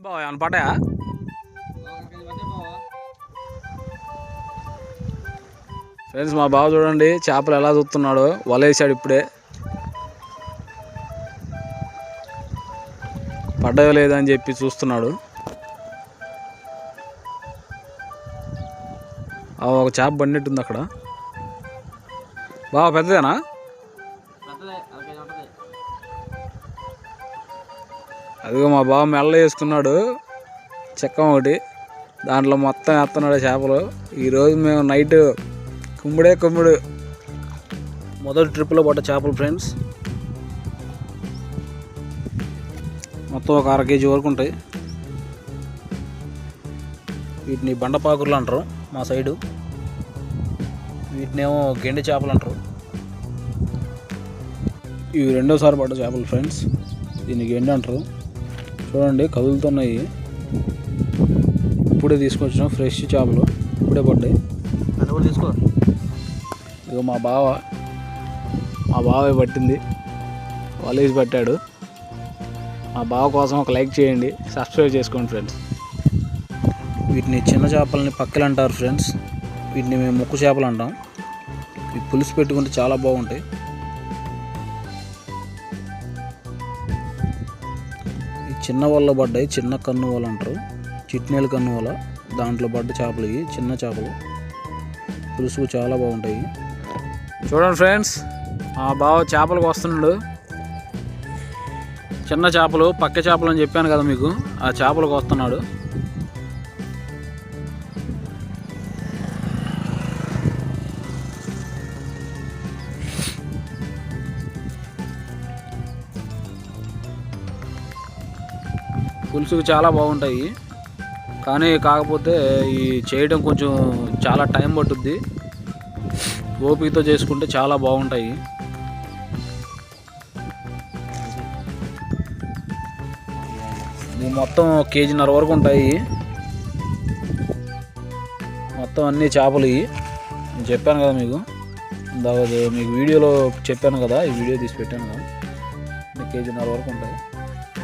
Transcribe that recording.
బావ ఏమన్నా పడ్డాయా? ఫ్రెండ్స్ మా బావ చూడండి చేపలు ఎలా చూస్తున్నాడు, వలేసాడు ఇప్పుడే. పడ్డాయో లేదని చెప్పి చూస్తున్నాడు. ఒక చేప బండిట్టుంది అక్కడ. బావ పెద్దదేనా? అదిగో మా బావ మెల్ల వేసుకున్నాడు చెక్కం ఒకటి, దాంట్లో మొత్తం వేస్తున్నాడు చేపలు. ఈరోజు మేము నైట్ కుమ్ముడు మొదటి ట్రిప్లో పడ్డ చేపలు ఫ్రెండ్స్. మొత్తం ఒక 1/2 kg వరకు ఉంటాయి. వీటిని బండపాకుర్లు అంటారు మా సైడు, వీటినేమో గెండి చేపలు అంటారు. ఇవి రెండోసారి పడ్డ చేపలు ఫ్రెండ్స్. దీన్ని గెండి అంటారు. చూడండి కదులుతున్నాయి. ఇప్పుడే తీసుకొచ్చిన ఫ్రెష్ చేపలు, ఇప్పుడే పడ్డాయి. తీసుకో. ఇక మా బావే పట్టింది, కాలేజ్ పట్టాడు. మా బావ కోసం ఒక లైక్ చేయండి, సబ్స్క్రైబ్ చేసుకోండి ఫ్రెండ్స్. వీటిని చిన్న చేపలని పక్కలు అంటారు ఫ్రెండ్స్. వీటిని మేము ముక్కు చేపలు అంటాం. ఇవి పులుసు పెట్టుకుంటే చాలా బాగుంటాయి. ఈ చిన్న వల్ల పడ్డాయి, చిన్న కన్ను వల అంటారు, చిట్నేలు కన్ను వల. దాంట్లో పడ్డ చేపలు ఇవి, చిన్న చేపలు, పులుసు చాలా బాగుంటాయి. చూడండి ఫ్రెండ్స్, మా బావ చేపలకు వస్తున్నాడు. చిన్న చేపలు, పక్క చేపలు అని చెప్పాను కదా మీకు, ఆ చేపలకు వస్తున్నాడు. పులుసుకు చాలా బాగుంటాయి, కానీ కాకపోతే ఈ చేయడం కొంచెం చాలా టైం పట్టుద్ది. ఓపికతో చేసుకుంటే చాలా బాగుంటాయి. మొత్తం 1.5 kg వరకు ఉంటాయి. మొత్తం అన్ని చేపలు ఇవి నేను చెప్పాను కదా మీకు, మీకు వీడియోలో చెప్పాను కదా, ఈ వీడియో తీసి పెట్టాను కదా. 1.5 kg వరకు ఉంటాయి.